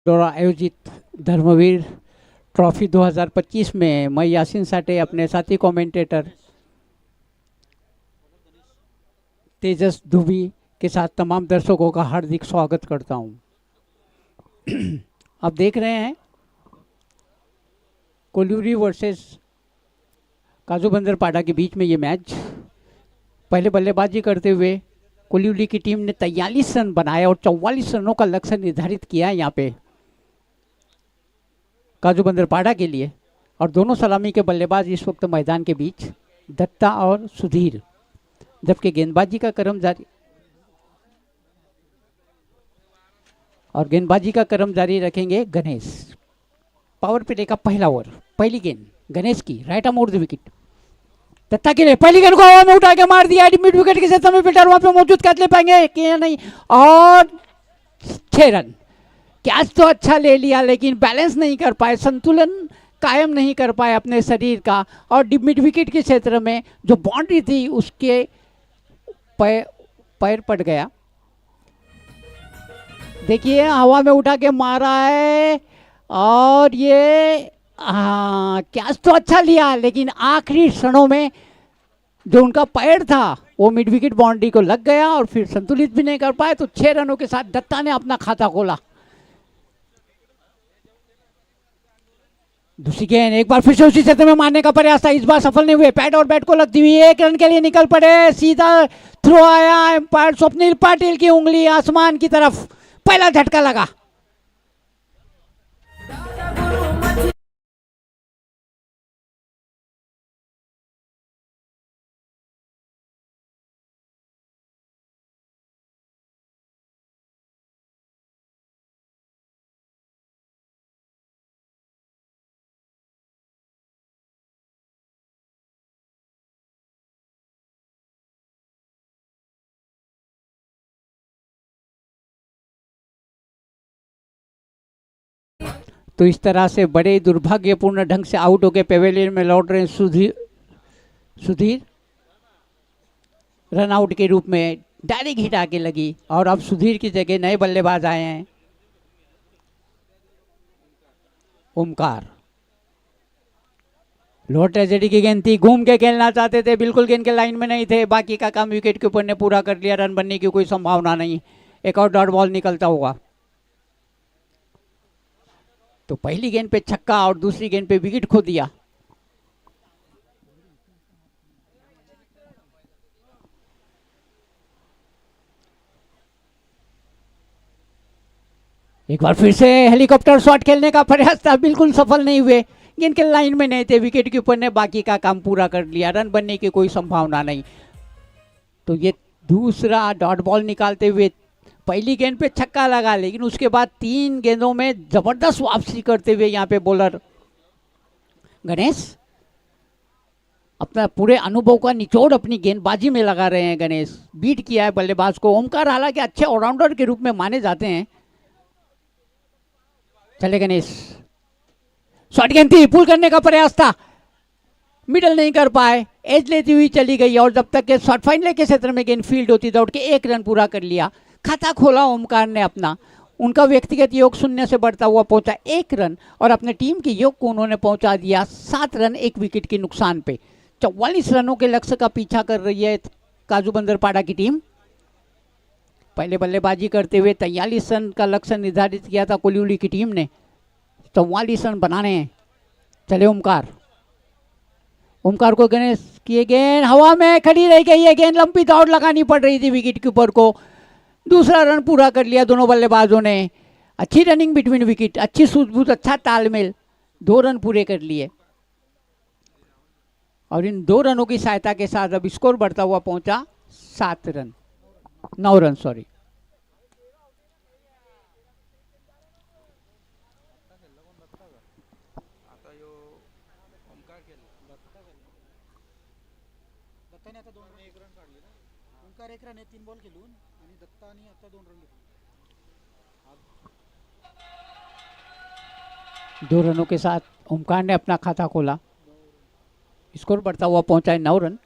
द्वारा आयोजित धर्मवीर ट्रॉफी 2025 में मैं यासीन साटे अपने साथी कमेंटेटर तेजस दुबी के साथ तमाम दर्शकों का हार्दिक स्वागत करता हूं। आप देख रहे हैं कोल्लूरी वर्सेस काजूबंदर पाड़ा के बीच में ये मैच। पहले बल्लेबाजी करते हुए कोल्लूरी की टीम ने 43 रन बनाए और 44 रनों का लक्ष्य निर्धारित किया है यहाँ पे काजूबंदर पाड़ा के लिए। और दोनों सलामी के बल्लेबाज इस वक्त मैदान के बीच दत्ता और सुधीर, जबकि गेंदबाजी का क्रम जारी रखेंगे गणेश। पावर प्ले का पहला ओवर, पहली गेंद गणेश की, right arm over the wicket. Datta के लिए पहली गेंद को हवा में उठा के मार दिया। मिड विकेट के साथ समय फिल्टर वहां पे मौजूद कर ले पाएंगे कि नहीं, और 6 रन। कैच तो अच्छा ले लिया लेकिन बैलेंस नहीं कर पाए, संतुलन कायम नहीं कर पाए अपने शरीर का, और मिड विकेट के क्षेत्र में जो बाउंड्री थी उसके पैर पड़ गया। देखिए हवा में उठा के मारा है, और ये कैच तो अच्छा लिया लेकिन आखिरी क्षणों में जो उनका पैर था वो मिड विकेट बाउंड्री को लग गया और फिर संतुलित भी नहीं कर पाए। तो 6 रनों के साथ दत्ता ने अपना खाता खोला। दूसरी गेंद एक बार फिर से उसी क्षेत्र में मारने का प्रयास था, इस बार सफल नहीं हुए। पैड और बैट को लगती हुई 1 रन के लिए निकल पड़े। सीधा थ्रो आया, एम्पायर स्वप्निल पाटिल की उंगली आसमान की तरफ, पहला झटका लगा। तो इस तरह से बड़े दुर्भाग्यपूर्ण ढंग से आउट होकर पेवेलियन में लौट रहे सुधीर रन आउट के रूप में डायरेक्ट हिट आके लगी, और अब सुधीर की जगह नए बल्लेबाज आए हैं ओमकार। लो ट्रेजेडी की गेंद थी, घूम के खेलना चाहते थे, बिल्कुल गेंद के लाइन में नहीं थे। बाकी का काम विकेट के ऊपर ने पूरा कर लिया, रन बनने की कोई संभावना नहीं, एक और डॉट बॉल निकलता होगा। तो पहली गेंद पे छक्का और दूसरी गेंद पे विकेट खो दिया। एक बार फिर से हेलीकॉप्टर शॉट खेलने का प्रयास था, बिल्कुल सफल नहीं हुए, गेंद के लाइन में नहीं थे, विकेट के ऊपर ने बाकी का काम पूरा कर लिया, रन बनने की कोई संभावना नहीं। तो ये दूसरा डॉट बॉल निकालते हुए पहली गेंद पे छक्का लगा, लेकिन उसके बाद 3 गेंदों में जबरदस्त वापसी करते हुए यहाँ पे बॉलर गणेश अपना पूरे अनुभव का निचोड़ अपनी गेंदबाजी में लगा रहे हैं। गणेश बीट किया है बल्लेबाज को। ओमकार हालांकि अच्छे ऑलराउंडर के रूप में माने जाते हैं। चले गणेश, शॉर्ट गेंद थी, पुल करने का प्रयास था, मिडल नहीं कर पाए, एज लेती हुई चली गई, और जब तक के शॉर्ट फाइनल के क्षेत्र में गेंद फील्ड होती दौड़ के 1 रन पूरा कर लिया। खाता खोला ओमकार ने अपना, उनका व्यक्तिगत योग 0 से बढ़ता हुआ पहुंचा 1 रन, और अपने टीम के योग को उन्होंने पहुंचा दिया 7 रन 1 विकेट के नुकसान पे। 44 रनों के लक्ष्य का पीछा कर रही है काजूबंदर पाड़ा की टीम। पहले बल्लेबाजी करते हुए 43 रन का लक्ष्य निर्धारित किया था कोल्लूरी की टीम ने, 44 रन बनाने हैं। चले ओमकार, ओमकार को गणेश किए, गेंद हवा में खड़ी रह गई है, गेंद लंबी दौड़ लगानी पड़ रही थी विकेट के ऊपर को। दूसरा रन पूरा कर लिया दोनों बल्लेबाजों ने। अच्छी रनिंग बिटवीन विकेट, अच्छी सूझबूझ, अच्छा तालमेल, 2 रन पूरे कर लिए, और इन 2 रनों की सहायता के साथ अब स्कोर बढ़ता हुआ पहुंचा 9 रन सॉरी। एक रन आहे 3 बॉल खेळून, आणि दत्तानी आता 2 रन घेतले। 2 रनों के साथ ओमकार ने अपना खाता खोला, स्कोर बढ़ता हुआ पहुंचा है 9 रन।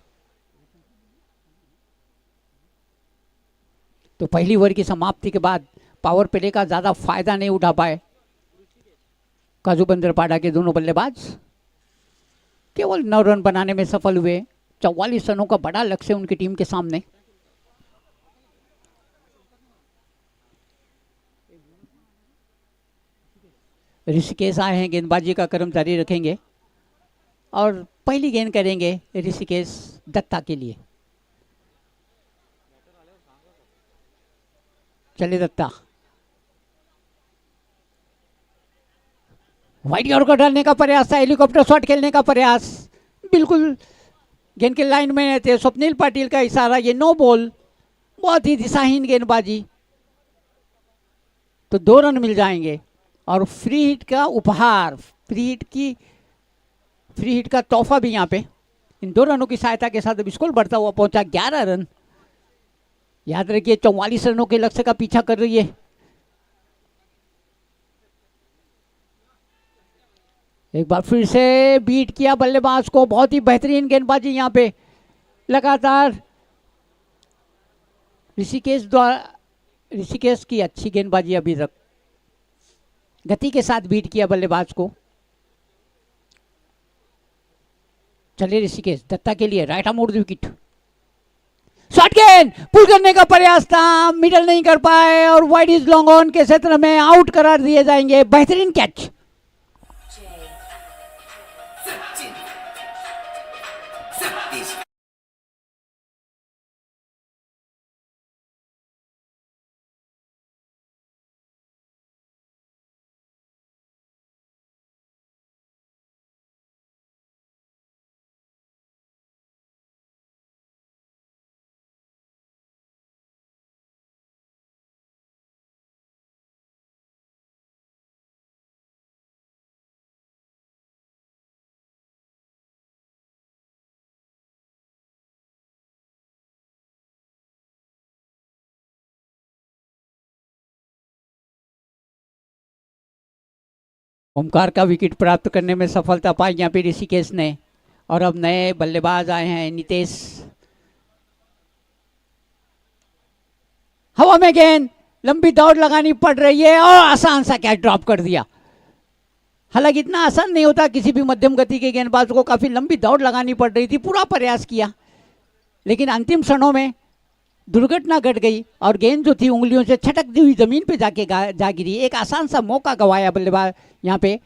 तो पहली ओवर की समाप्ति के बाद पावर प्ले का ज़्यादा फायदा नहीं उठा पाए काजू बंदरपाड़ा के दोनों बल्लेबाज केवल 9 रन बनाने में सफल हुए। 44 रनों का बड़ा लक्ष्य उनकी टीम के सामने। ऋषिकेश आए हैं, गेंदबाजी का क्रम जारी रखेंगे और पहली गेंद करेंगे ऋषिकेश दत्ता के लिए। चले दत्ता, वाइड यॉर्कर डालने का प्रयास था, हेलीकॉप्टर शॉट खेलने का प्रयास, बिल्कुल गेंद के लाइन में थे। स्वप्निल पाटिल का इशारा, ये नो बॉल, बहुत ही दिशाहीन गेंदबाजी, तो 2 रन मिल जाएंगे और फ्री हिट का उपहार, फ्री हिट का तोहफा भी यहाँ पे। इन 2 रनों की सहायता के साथ अब स्कोर बढ़ता हुआ पहुंचा 11 रन। याद रखिए 44 रनों के लक्ष्य का पीछा कर रही है। एक बार फिर से बीट किया बल्लेबाज को, बहुत ही बेहतरीन गेंदबाजी यहाँ पे लगातार ऋषिकेश की अच्छी गेंदबाजी अभी तक, गति के साथ बीट किया बल्लेबाज को। चलिए ऋषिकेश दत्ता के लिए, राइट आर्म विकेट, शॉट गेंद, पुल करने का प्रयास था, मिडल नहीं कर पाए और वाइड इज लॉन्ग ऑन के क्षेत्र में आउट करार दिए जाएंगे। बेहतरीन कैच। ओमकार का विकेट प्राप्त करने में सफलता पाई यहाँ पे ऋषिकेश ने। और अब नए बल्लेबाज आए हैं, नितेश। हवा में गेंद, लंबी दौड़ लगानी पड़ रही है और आसान सा कैच ड्रॉप कर दिया। हालांकि इतना आसान नहीं होता, किसी भी मध्यम गति के गेंदबाज को काफी लंबी दौड़ लगानी पड़ रही थी, पूरा प्रयास किया, लेकिन अंतिम क्षणों में दुर्घटना घट गई और गेंद जो थी उंगलियों से छटकती हुई जमीन पे जाके जा गिरी। एक आसान सा मौका गंवाया बल्लेबाज यहाँ पे।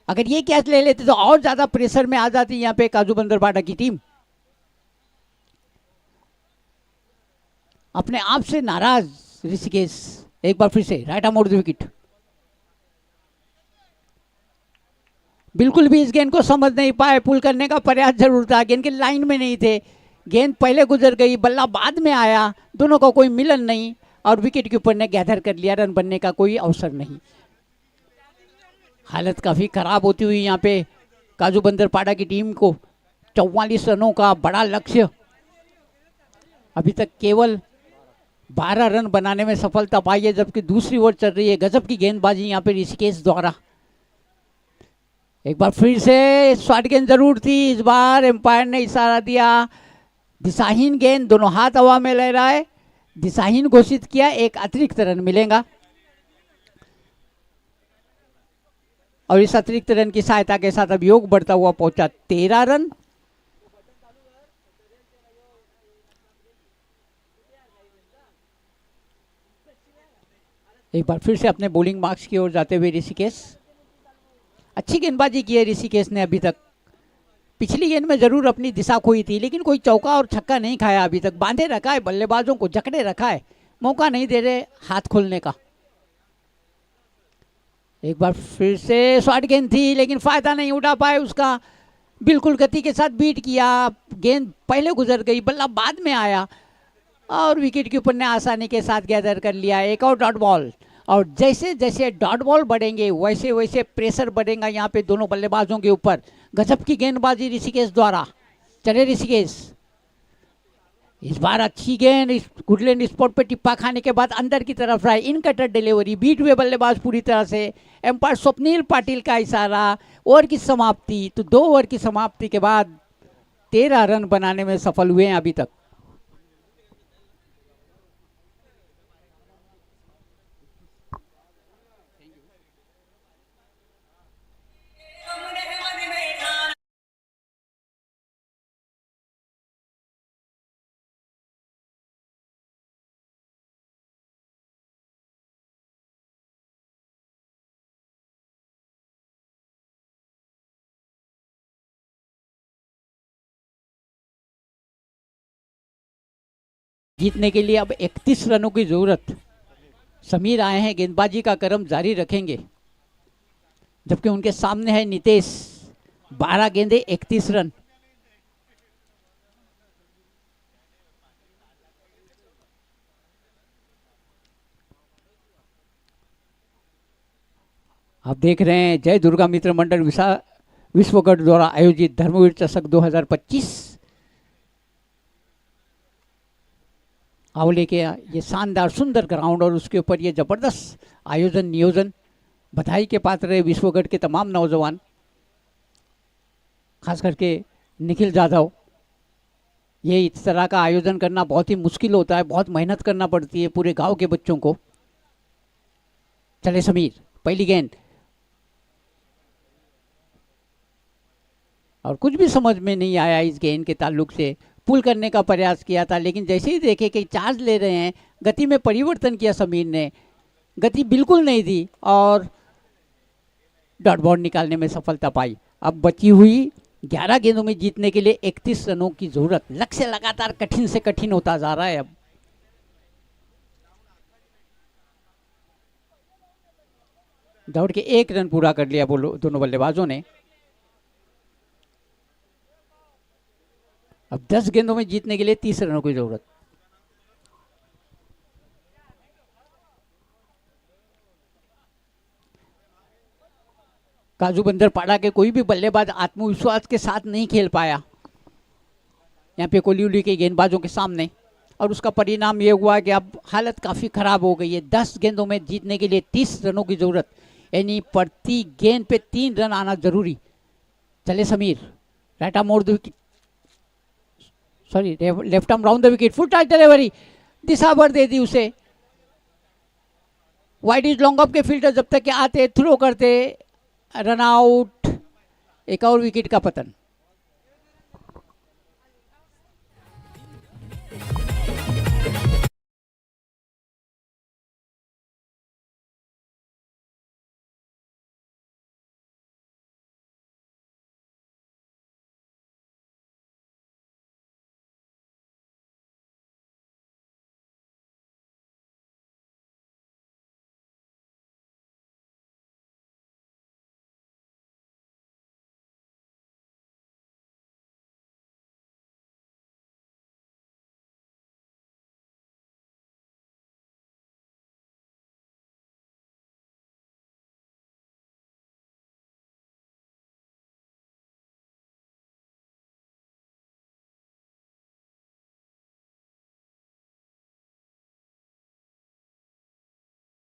अगर ये कैच ले लेते तो और ज्यादा प्रेशर में आ जाती यहाँ पे काजू बंदरपाड़ा की टीम। अपने आप से नाराज ऋषिकेश, एक बार फिर से राइट आर्म विकेट। बिल्कुल भी इस गेंद को समझ नहीं पाए, पुल करने का प्रयास जरूर था, गेंद के लाइन में नहीं थे, गेंद पहले गुजर गई, बल्ला बाद में आया, दोनों का कोई मिलन नहीं और विकेट कीपर ने गैदर कर लिया, रन बनने का कोई अवसर नहीं। हालत काफी खराब होती हुई यहाँ पे काजू बंदरपाड़ा की टीम को। 44 रनों का बड़ा लक्ष्य, अभी तक केवल 12 रन बनाने में सफलता पाई है, जबकि दूसरी ओर चल रही है गजब की गेंदबाजी यहाँ पे ऋषिकेश द्वारा। एक बार फिर से शॉट गेंद जरूर थी, इस बार एम्पायर ने इशारा दिया, दिशाहीन गेंद, दोनों हाथ हवा में ले रहा है, दिशाहीन घोषित किया, एक अतिरिक्त रन मिलेगा और इस अतिरिक्त रन की सहायता के साथ अब योग बढ़ता हुआ पहुंचा 13 रन। एक बार फिर से अपने बॉलिंग मार्क्स की ओर जाते हुए ऋषिकेश, अच्छी गेंदबाजी की है ऋषिकेश ने अभी तक। पिछली गेंद में जरूर अपनी दिशा खोई थी, लेकिन कोई चौका और छक्का नहीं खाया अभी तक, बांधे रखा है बल्लेबाजों को, जकड़े रखा है, मौका नहीं दे रहे हाथ खोलने का। एक बार फिर से शॉट गेंद थी, लेकिन फायदा नहीं उठा पाए उसका, बिल्कुल गति के साथ बीट किया, गेंद पहले गुजर गई, बल्ला बाद में आया और विकेट कीपर ने आसानी के साथ गैदर कर लिया। एक और डॉट बॉल, और जैसे जैसे डॉट बॉल बढ़ेंगे वैसे वैसे प्रेशर बढ़ेगा यहाँ पे दोनों बल्लेबाजों के ऊपर। गजब की गेंदबाजी ऋषिकेश द्वारा। चले ऋषिकेश, इस बार अच्छी गेंद, इस गुडलैंड स्पॉट पे टिप्पा खाने के बाद अंदर की तरफ रहा, इन कटर डिलीवरी, बीट हुए बल्लेबाज पूरी तरह से। एम्पायर स्वप्निल पाटिल का इशारा, ओवर की समाप्ति, तो 2 ओवर की समाप्ति के बाद 13 रन बनाने में सफल हुए हैं अभी तक। जीतने के लिए अब 31 रनों की जरूरत। समीर आए हैं, गेंदबाजी का क्रम जारी रखेंगे, जबकि उनके सामने है नितेश। 12 गेंदे 31 रन। आप देख रहे हैं जय दुर्गा मित्र मंडल विश्वगढ़ द्वारा आयोजित धर्मवीर चषक 2025। आंवले के ये शानदार सुंदर ग्राउंड और उसके ऊपर ये जबरदस्त आयोजन नियोजन, बधाई के पात्र है विश्वगढ़ के तमाम नौजवान, खास करके निखिल जाधव। ये इस तरह का आयोजन करना बहुत ही मुश्किल होता है, बहुत मेहनत करना पड़ती है पूरे गांव के बच्चों को। चले समीर, पहली गेंद, और कुछ भी समझ में नहीं आया इस गेंद के ताल्लुक से। पुल करने का प्रयास किया था, लेकिन जैसे ही देखे कि चार्ज ले रहे हैं, गति में परिवर्तन किया समीर ने, गति बिल्कुल नहीं दी और डॉट बॉल निकालने में सफलता पाई। अब बची हुई 11 गेंदों में जीतने के लिए 31 रनों की जरूरत। लक्ष्य लगातार कठिन से कठिन होता जा रहा है। अब दौड़ के 1 रन पूरा कर लिया दोनों बल्लेबाजों ने। अब 10 गेंदों में जीतने के लिए 30 रनों की जरूरत। काजू बंदर पाड़ा के कोई भी बल्लेबाज आत्मविश्वास के साथ नहीं खेल पाया यहाँ पे कोहली के गेंदबाजों के सामने, और उसका परिणाम ये हुआ कि अब हालत काफ़ी ख़राब हो गई है। 10 गेंदों में जीतने के लिए 30 रनों की ज़रूरत, यानी प्रति गेंद पे 3 रन आना जरूरी। चले समीर, राइट आर्म मोड़ the wicket, sorry left arm round the wicket, full tight delivery, दिशा भर दे दी उसे। वाइड इज लॉन्ग अप के फील्डर जब तक के आते थ्रो करते, रन आउट, एक और विकेट का पतन।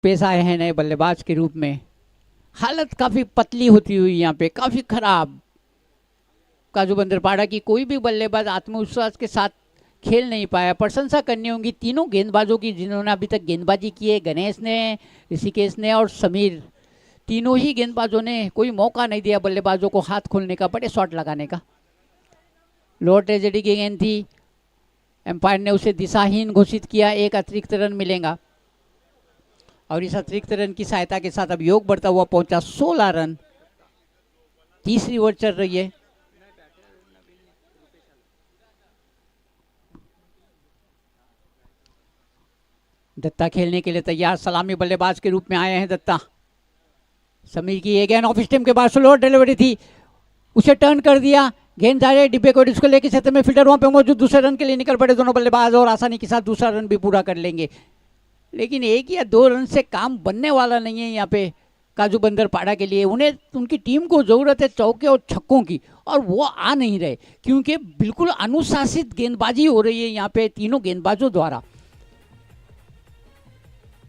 पेश आए हैं नए बल्लेबाज के रूप में। हालत काफ़ी पतली होती हुई यहाँ पे, काफ़ी खराब। काजू बंदरपाड़ा की कोई भी बल्लेबाज आत्मविश्वास के साथ खेल नहीं पाया। प्रशंसा करनी होगी तीनों गेंदबाजों की जिन्होंने अभी तक गेंदबाजी की है। गणेश ने, ऋषिकेश ने और समीर, तीनों ही गेंदबाजों ने कोई मौका नहीं दिया बल्लेबाजों को हाथ खोलने का, बड़े शॉट लगाने का। लोअर ट्रेजेडी की गेंद थी, एम्पायर ने उसे दिशाहीन घोषित किया। 1 अतिरिक्त रन मिलेगा और इस अतिरिक्त रन की सहायता के साथ अब योग बढ़ता हुआ पहुंचा 16 रन। तीसरी ओवर चल रही है। दत्ता खेलने के लिए तैयार, सलामी बल्लेबाज के रूप में आए हैं दत्ता। समीर की ये गेंद ऑफ स्टंप के बाद स्लो डिलीवरी थी, उसे टर्न कर दिया। गेंद जा रहे डिब्बे को, इसको लेकर क्षेत्र में फील्डर वहां पे मौजूद, दूसरे रन के लिए निकल पड़े दोनों बल्लेबाज और आसानी के साथ दूसरा रन भी पूरा कर लेंगे। लेकिन 1 या 2 रन से काम बनने वाला नहीं है यहाँ पे काजू बंदरपाड़ा के लिए। उन्हें, उनकी टीम को ज़रूरत है चौके और छक्कों की, और वो आ नहीं रहे क्योंकि बिल्कुल अनुशासित गेंदबाजी हो रही है यहाँ पे तीनों गेंदबाजों द्वारा।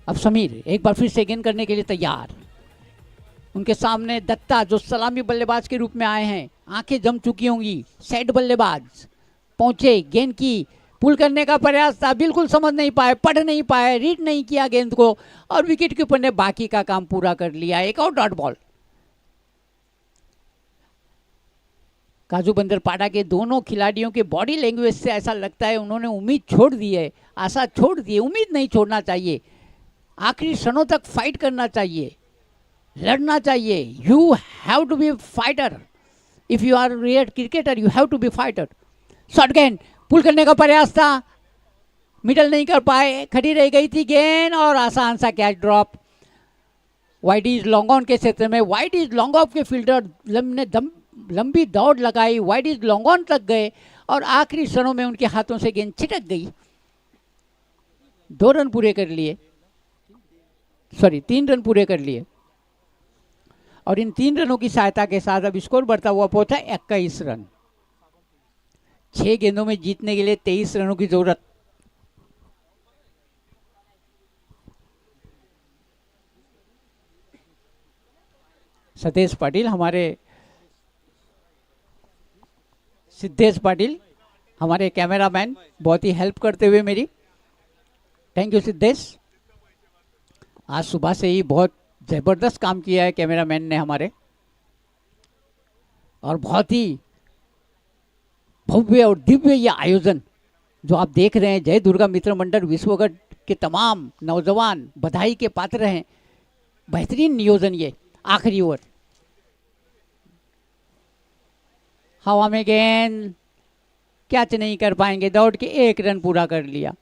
अब समीर एक बार फिर से गेंद करने के लिए तैयार। उनके सामने दत्ता जो सलामी बल्लेबाज के रूप में आए हैं, आंखें जम चुकी होंगी। सेट बल्लेबाज पहुंचे, गेंद की पुल करने का प्रयास था, बिल्कुल समझ नहीं पाए, पढ़ नहीं पाए, रीड नहीं किया गेंद को, और विकेट कीपर ने बाकी का काम पूरा कर लिया। एक और डॉट बॉल। काजू बंदरपाड़ा के दोनों खिलाड़ियों के बॉडी लैंग्वेज से ऐसा लगता है उन्होंने उम्मीद छोड़ दी है, आशा छोड़ दी है। उम्मीद नहीं छोड़ना चाहिए, आखिरी क्षणों तक फाइट करना चाहिए, लड़ना चाहिए। You have to be fighter, if you are real cricketer you have to be fighter. Short गेंद, पुल करने का प्रयास था, मिडल नहीं कर पाए, खड़ी रह गई थी गेंद और आसान सा catch drop. Wide is long on के क्षेत्र में, वाइड इज लॉन्ग ऑफ के फील्डर ने लंबी दौड़ लगाई, वाइड इज लॉन्ग ऑन तक गए और आखिरी क्षणों में उनके हाथों से गेंद छिटक गई। 2 रन पूरे कर लिए, सॉरी 3 रन पूरे कर लिए और इन 3 रनों की सहायता के साथ अब स्कोर बढ़ता हुआ पहुंचा 21 रन। 6 गेंदों में जीतने के लिए 23 रनों की जरूरत। सतेश पाटिल सिद्धेश पाटिल हमारे कैमरामैन बहुत ही हेल्प करते हुए मेरी, थैंक यू सिद्धेश। आज सुबह से ही बहुत ज़बरदस्त काम किया है कैमरामैन ने हमारे, और बहुत ही भव्य और दिव्य ये आयोजन जो आप देख रहे हैं, जय दुर्गा मित्र मंडल विश्वगढ़ के तमाम नौजवान बधाई के पात्र हैं। बेहतरीन नियोजन ये। आखिरी ओवर, हवा में गेंद, कैच नहीं कर पाएंगे, दौड़ के 1 रन पूरा कर लिया।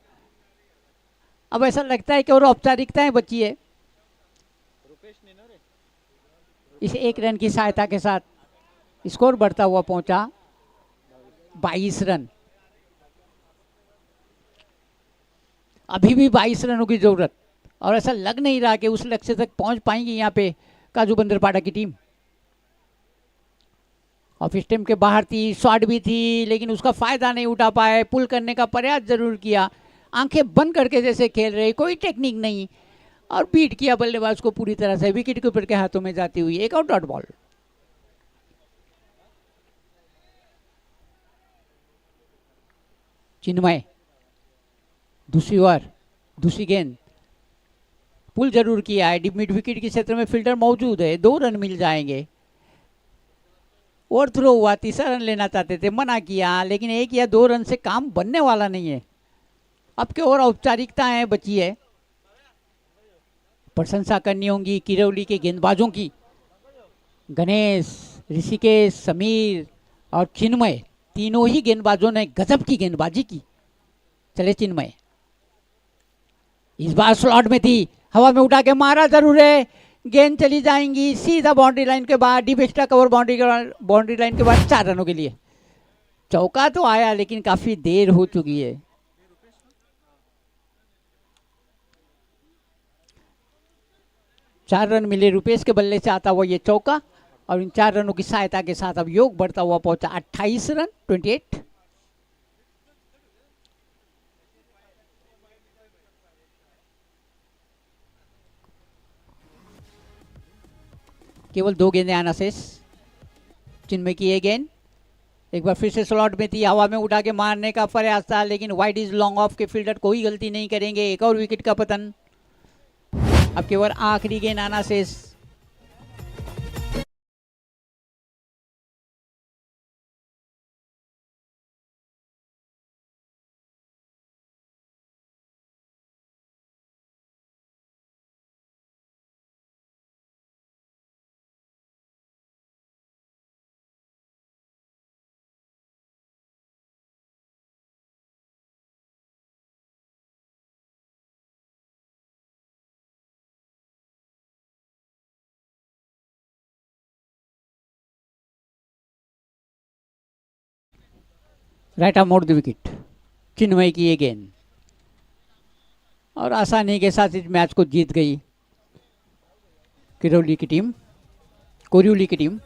अब ऐसा लगता है कि और औपचारिकताएं बची है। इस 1 रन की सहायता के साथ स्कोर बढ़ता हुआ पहुंचा 22 रन। अभी भी 22 रनों की जरूरत, और ऐसा लग नहीं रहा कि उस लक्ष्य तक पहुंच पाएंगी यहाँ पे काजू बंदरपाड़ा की टीम। ऑफ स्टंप के बाहर थी, शॉट भी थी, लेकिन उसका फायदा नहीं उठा पाए। पुल करने का प्रयास जरूर किया, आंखें बंद करके जैसे खेल रहे, कोई टेक्निक नहीं, और बीट किया बल्लेबाज को पूरी तरह से, विकेट कीपर के हाथों में जाती हुई। एक आउट, डॉट बॉल। चिन्मय दूसरी ओवर, दूसरी गेंद, पुल जरूर किया है, डीप मिड विकेट के क्षेत्र में फील्डर मौजूद है, 2 रन मिल जाएंगे। ओवर थ्रो हुआ, तीसरा रन लेना चाहते थे, मना किया, लेकिन 1 या 2 रन से काम बनने वाला नहीं है। अब के और औपचारिकताएं बची है। प्रशंसा करनी होगी किरौली के गेंदबाजों की। गणेश, ऋषिकेश, समीर और चिन्मय, तीनों ही गेंदबाजों ने गजब की गेंदबाजी की। चले चिन्मय, इस बार स्लॉट में थी, हवा में उठा के मारा जरूर है, गेंद चली जाएंगी सीधा बाउंड्री लाइन के बाद, deep extra cover boundary line के बाद 4 रनों के लिए। चौका तो आया, लेकिन काफी देर हो चुकी है। चार रन मिले रुपेश के बल्ले से आता हुआ ये चौका, और इन 4 रनों की सहायता के साथ अब योग बढ़ता हुआ पहुंचा 28 रन, 28। केवल 2 गेंदें आना शेष। चिन्मय की ये गेंद एक बार फिर से स्लॉट में थी, हवा में उठा के मारने का प्रयास था, लेकिन वाइड इज लॉन्ग ऑफ के फील्डर कोई गलती नहीं करेंगे। एक और विकेट का पतन। अब केवल आखिरी गेंद आना शेष। Right arm out the wicket. Chinmay की ये गेंद, और आसानी के साथ इस मैच को जीत गई किरौली की टीम, कोरियोली की टीम।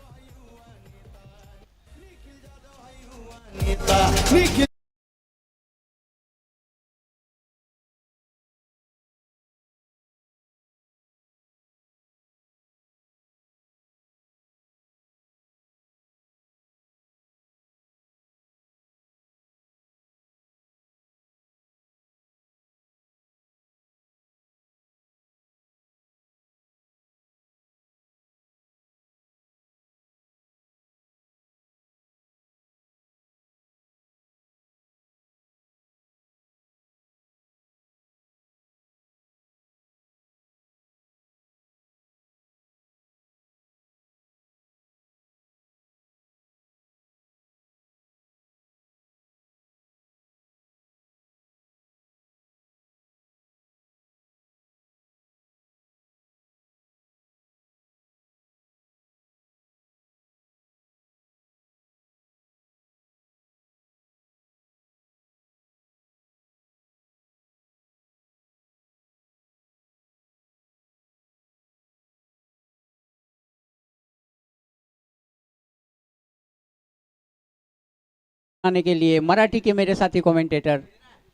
आने के लिए मराठी के मेरे साथी कमेंटेटर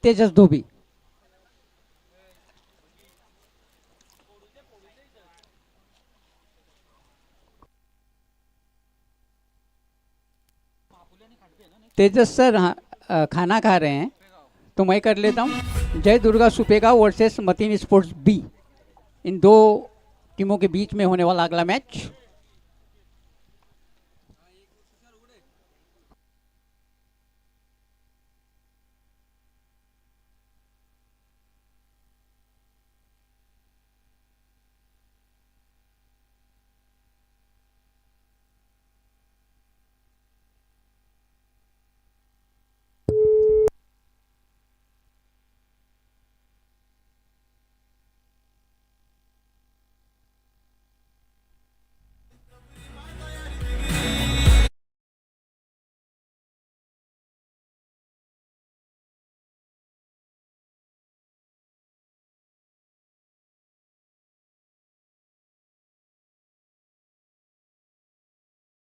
तेजस धोबी। तेजस सर, हाँ, खाना खा रहे हैं तो मैं कर लेता हूँ। जय दुर्गा सुपेगा वर्सेस मतीन स्पोर्ट्स बी, इन दो टीमों के बीच में होने वाला अगला मैच